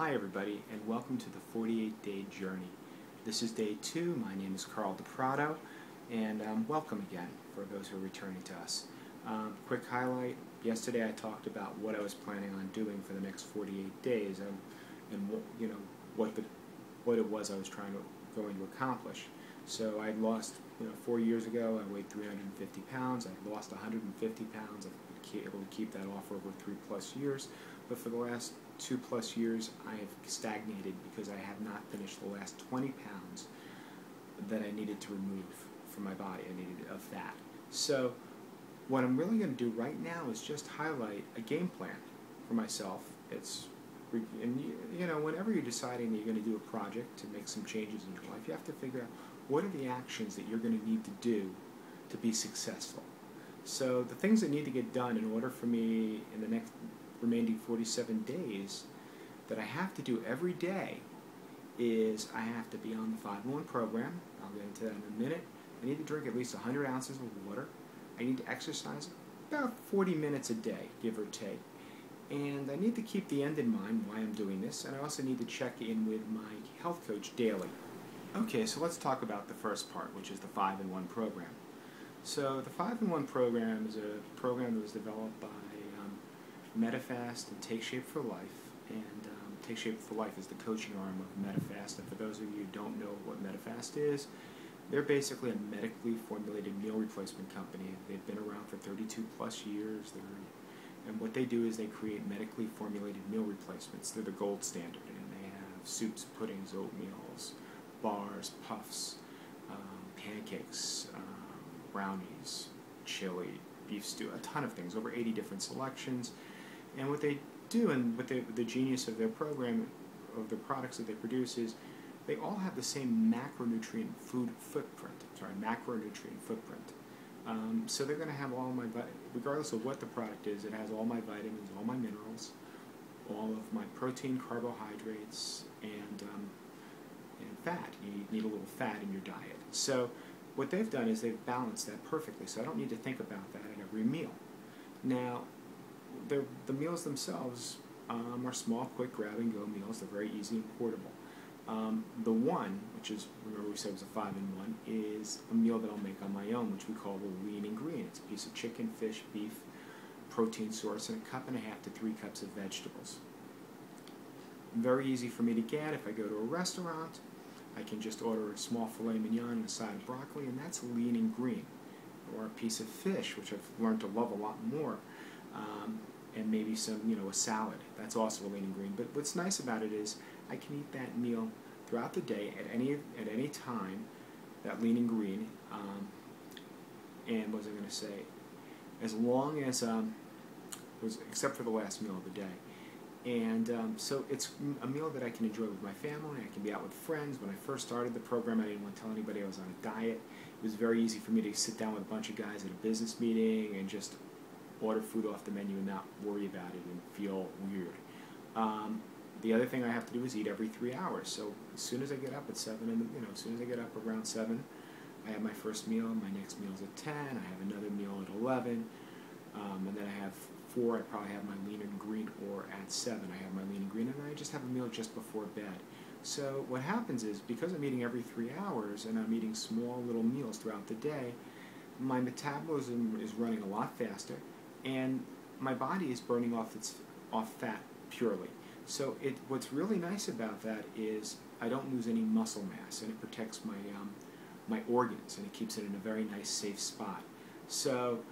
Hi everybody, and welcome to the 48-Day Journey. This is day 2. My name is Carl DePrado, and welcome again for those who are returning to us. Quick highlight, yesterday I talked about what I was planning on doing for the next 48 days and what it was I was going to accomplish. So I lost, 4 years ago I weighed 350 pounds. I lost 150 pounds. I've been able to keep that off over 3+ years. But for the last 2+ years, I have stagnated because I have not finished the last 20 pounds that I needed to remove from my body. I needed of fat. So what I'm really going to do right now is just highlight a game plan for myself. Whenever you're deciding that you're going to do a project to make some changes in your life, you have to figure out what are the actions that you're going to need to do to be successful. So the things that need to get done in order for me in the next remaining 47 days that I have to do every day is I have to be on the 5-in-1 program. I'll get into that in a minute. I need to drink at least 100 ounces of water. I need to exercise about 40 minutes a day, give or take. And I need to keep the end in mind why I'm doing this, and I also need to check in with my health coach daily. Okay, so let's talk about the first part, which is the 5-in-1 program. So the 5-in-1 program is a program that was developed by Medifast and Take Shape for Life, and Take Shape for Life is the coaching arm of Medifast. And for those of you who don't know what Medifast is, they're basically a medically formulated meal replacement company. They've been around for 32+ years. And what they do is they create medically formulated meal replacements. They're the gold standard, and they have soups, puddings, oatmeals, bars, puffs, pancakes, brownies, chili, beef stew, a ton of things, over 80 different selections. And what they do, and what the genius of their program, of the products that they produce, is they all have the same macronutrient footprint. So they're going to have all my, regardless of what the product is, it has all my vitamins, all my minerals, all of my protein, carbohydrates, and fat. You need a little fat in your diet. So what they've done is they've balanced that perfectly, so I don't need to think about that at every meal. Now, the meals themselves are small, quick grab-and-go meals. They're very easy and portable. The one, which is, remember we said it was a 5-in-1, is a meal that I'll make on my own, which we call the lean and green. It's a piece of chicken, fish, beef, protein source, and 1.5 cups to 3 cups of vegetables. Very easy for me to get. If I go to a restaurant, I can just order a small filet mignon and a side of broccoli, and that's lean and green. Or a piece of fish, which I've learned to love a lot more, and maybe some, a salad. That's also a lean and green. But what's nice about it is I can eat that meal throughout the day at any time, that lean and green. And what was I going to say? As long as except for the last meal of the day. And so it's a meal that I can enjoy with my family. I can be out with friends. When I first started the program, I didn't want to tell anybody I was on a diet. It was very easy for me to sit down with a bunch of guys at a business meeting and just order food off the menu and not worry about it and feel weird. The other thing I have to do is eat every 3 hours. So as soon as I get up at 7, as soon as I get up around 7, I have my first meal. My next meal is at 10. I have another meal at 11, and then I have 4. I probably have my lean and green, or at 7 I have my lean and green, and I just have a meal just before bed. So what happens is, because I'm eating every 3 hours and I'm eating small little meals throughout the day, my metabolism is running a lot faster, and my body is burning off fat purely. So what's really nice about that is I don't lose any muscle mass, and it protects my organs, and it keeps it in a very nice, safe spot. So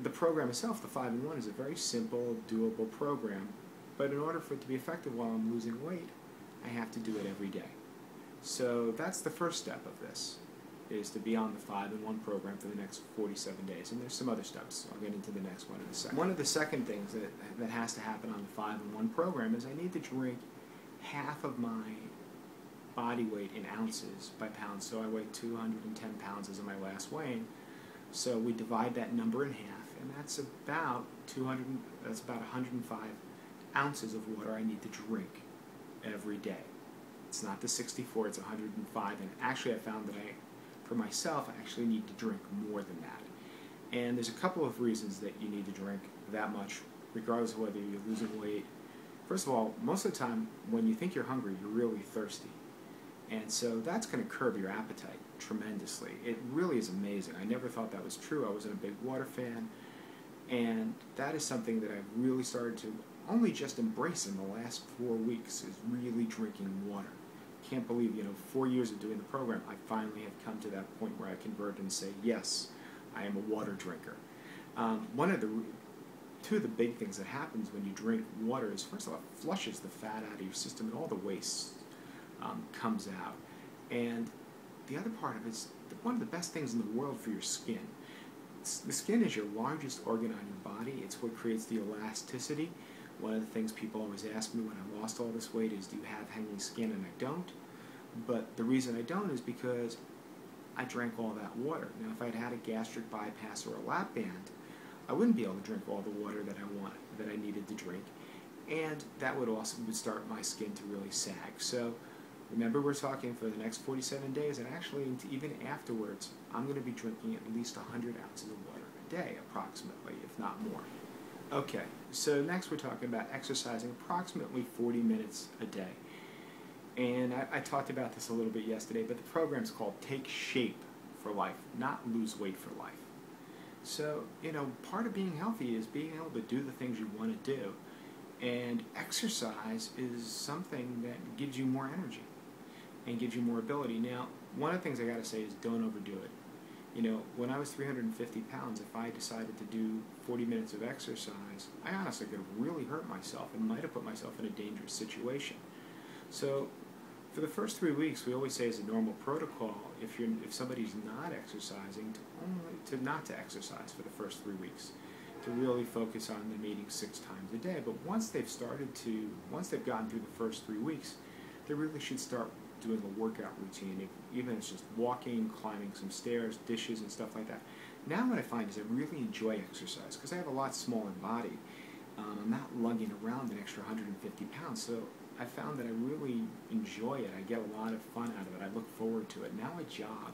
the program itself, the 5-in-1, is a very simple, doable program, but in order for it to be effective while I'm losing weight, I have to do it every day. So that's the first step of this, is to be on the 5-in-1 program for the next 47 days. And there's some other steps. I'll get into the next one in a second. One of the second things that has to happen on the 5-in-1 program is I need to drink half of my body weight in ounces by pounds. So I weigh 210 pounds as of my last weighing. So we divide that number in half, and that's about 105 ounces of water I need to drink every day. It's not the 64, it's 105, and actually I found that for myself, I actually need to drink more than that. And there's a couple of reasons that you need to drink that much, regardless of whether you're losing weight First of all, most of the time when you think you're hungry, you're really thirsty. And so that's going to curb your appetite tremendously. It really is amazing. I never thought that was true. I wasn't a big water fan. And that is something that I've really started to only just embrace in the last 4 weeks, is really drinking water. Can't believe, 4 years of doing the program, I finally have come to that point where I convert and say, yes, I am a water drinker. Two of the big things that happens when you drink water is, first of all, it flushes the fat out of your system and all the waste comes out. And the other part of it is one of the best things in the world for your skin. The skin is your largest organ on your body. It's what creates the elasticity. One of the things people always ask me when I lost all this weight is, do you have hanging skin? And I don't. But the reason I don't is because I drank all that water. Now, if I'd had a gastric bypass or a lap band, I wouldn't be able to drink all the water that I needed to drink, and that would start my skin to really sag. So remember, we're talking for the next 47 days, and actually even afterwards, I'm going to be drinking at least 100 ounces of water a day, approximately, if not more. Okay, so next we're talking about exercising approximately 40 minutes a day. And I talked about this a little bit yesterday, but the program's called Take Shape for Life, not Lose Weight for Life. So, part of being healthy is being able to do the things you want to do. And exercise is something that gives you more energy and gives you more ability. Now, one of the things I got to say is don't overdo it. When I was 350 pounds, if I decided to do 40 minutes of exercise, I honestly could have really hurt myself and might have put myself in a dangerous situation. So, for the first 3 weeks, we always say as a normal protocol, if somebody's not exercising, to not to exercise for the first 3 weeks, to really focus on them eating 6 times a day. But once they've gotten through the first 3 weeks, they really should start doing a workout routine, even if it's just walking, climbing some stairs, dishes, and stuff like that. Now what I find is I really enjoy exercise because I have a lot smaller body. I'm not lugging around an extra 150 pounds, so I found that I really enjoy it. I get a lot of fun out of it. I look forward to it. Now I jog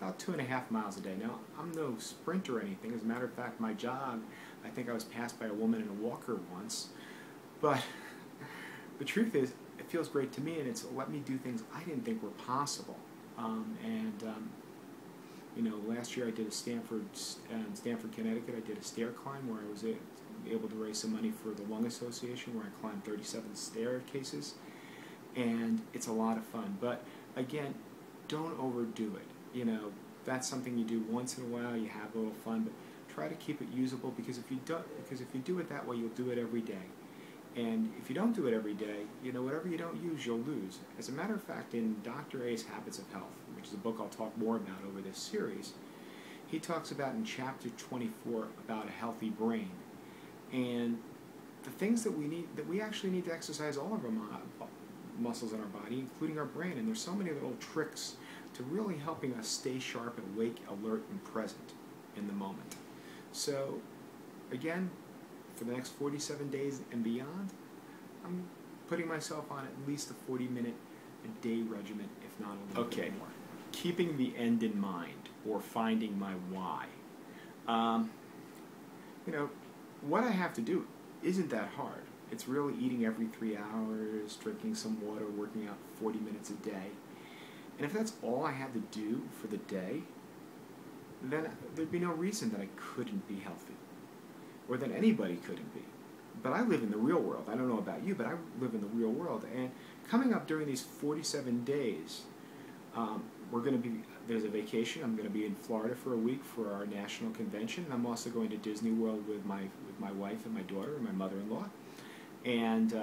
about 2.5 miles a day. Now, I'm no sprinter or anything. As a matter of fact, my jog, I think I was passed by a woman in a walker once. But the truth is, it feels great to me, and it's let me do things I didn't think were possible. Last year I did Stanford, Connecticut. I did a stair climb where I was able to raise some money for the Lung Association, where I climbed 37 staircases, and it's a lot of fun. But again, don't overdo it. That's something you do once in a while. You have a little fun, but try to keep it usable, because if you do it that way, you'll do it every day. And if you don't do it every day, whatever you don't use, you'll lose. As a matter of fact, in Dr. A's Habits of Health, which is a book I'll talk more about over this series, he talks about in chapter 24 about a healthy brain. And the things that we actually need to exercise all of our muscles in our body, including our brain. And there's so many little tricks to really helping us stay sharp and awake, alert, and present in the moment. So, again, for the next 47 days and beyond, I'm putting myself on at least a 40-minute-a-day regimen, if not a little bit more. Keeping the end in mind, or finding my why. What I have to do isn't that hard. It's really eating every 3 hours, drinking some water, working out 40 minutes a day. And if that's all I had to do for the day, then there'd be no reason that I couldn't be healthy, or that anybody couldn't be. But I live in the real world. I don't know about you, but I live in the real world. And coming up during these 47 days, there's a vacation. I'm going to be in Florida for a week for our national convention. I'm also going to Disney World with my wife and my daughter and my mother-in-law. And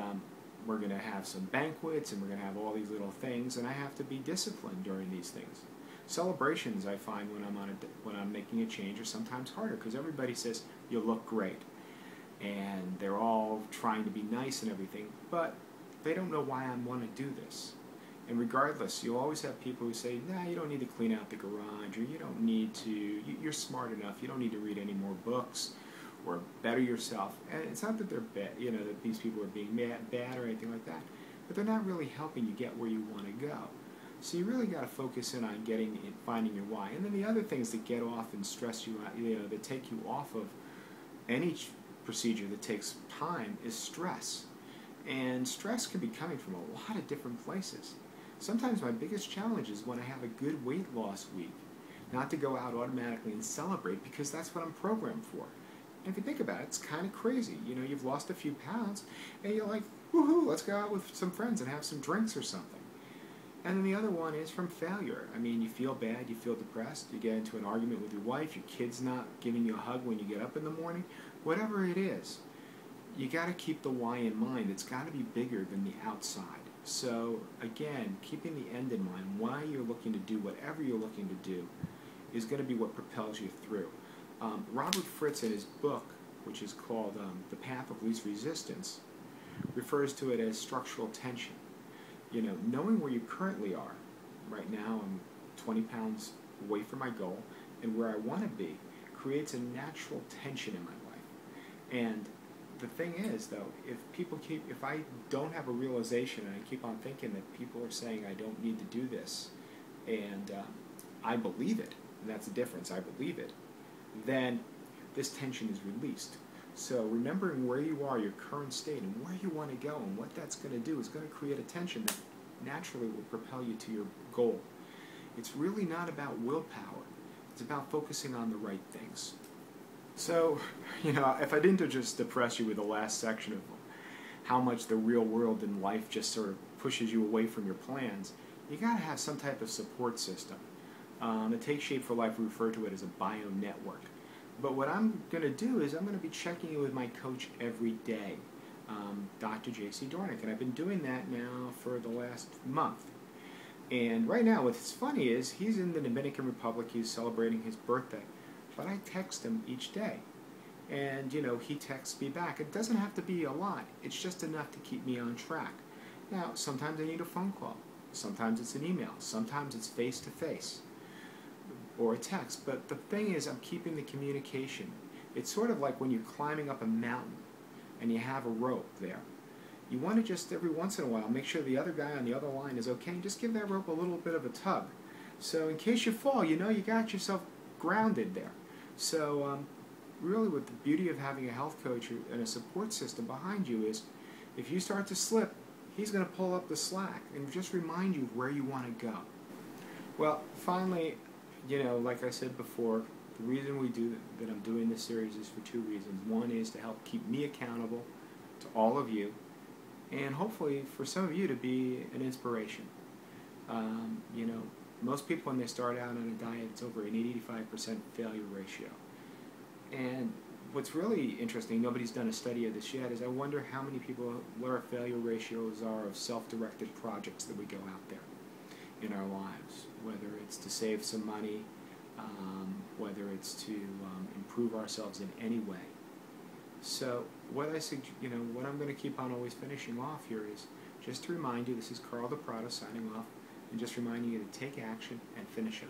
we're going to have some banquets, and we're going to have all these little things, and I have to be disciplined during these things. Celebrations, I find, when I'm making a change, are sometimes harder, because everybody says, you look great. And they're all trying to be nice and everything, but they don't know why I want to do this. And regardless, you'll always have people who say, nah, you don't need to clean out the garage, or you don't need to, you're smart enough, you don't need to read any more books, or better yourself. And it's not that they're bad, that these people are being bad or anything like that, but they're not really helping you get where you want to go. So you really got to focus in on finding your why. And then the other things that get off and stress you out, that take you off of any procedure that takes time, is stress. And stress can be coming from a lot of different places. Sometimes my biggest challenge is when I have a good weight loss week, not to go out automatically and celebrate because that's what I'm programmed for. And if you think about it, it's kind of crazy. You know, you've lost a few pounds and you're like, woohoo, let's go out with some friends and have some drinks or something. And then the other one is from failure. I mean, you feel bad, you feel depressed, you get into an argument with your wife, your kid's not giving you a hug when you get up in the morning, whatever it is. You got to keep the why in mind. It's got to be bigger than the outside. So again, keeping the end in mind, why you're looking to do whatever you're looking to do is going to be what propels you through. Robert Fritz, in his book, which is called The Path of Least Resistance, refers to it as structural tension. You know, knowing where you currently are. Right now I'm 20 pounds away from my goal, and where I want to be creates a natural tension in my life. And the thing is, though, if I don't have a realization and I keep on thinking that people are saying I don't need to do this, and I believe it, and that's the difference, I believe it, then this tension is released. So remembering where you are, your current state, and where you want to go, and what that's going to do is going to create a tension that naturally will propel you to your goal. It's really not about willpower. It's about focusing on the right things. So, you know, if I didn't just depress you with the last section of how much the real world and life just sort of pushes you away from your plans, you got to have some type of support system. At Take Shape for Life, we refer to it as a bio network. But what I'm going to do is I'm going to be checking in with my coach every day, Dr. J.C. Dornick, and I've been doing that now for the last month. And right now, what's funny is he's in the Dominican Republic, he's celebrating his birthday, but I text him each day. And, you know, he texts me back. It doesn't have to be a lot. It's just enough to keep me on track. Now, sometimes I need a phone call. Sometimes it's an email. Sometimes it's face-to-face or a text. But the thing is, I'm keeping the communication. It's sort of like when you're climbing up a mountain and you have a rope there. You want to just, every once in a while, make sure the other guy on the other line is okay. Just give that rope a little bit of a tug. So in case you fall, you know you got yourself grounded there. So really what the beauty of having a health coach and a support system behind you is, if you start to slip, he's going to pull up the slack and just remind you where you want to go. Well, finally, you know, like I said before, the reason that I'm doing this series is for two reasons. One is to help keep me accountable to all of you, and hopefully for some of you to be an inspiration. You know, most people when they start out on a diet, it's over an 85% failure ratio. And what's really interesting, nobody's done a study of this yet, is I wonder how many people, what our failure ratios are of self-directed projects that we go out there in our lives, whether it's to save some money, whether it's to improve ourselves in any way. So what what I'm going to keep on always finishing off here is just to remind you, this is Carl DePrado signing off, and just reminding you to take action and finish it.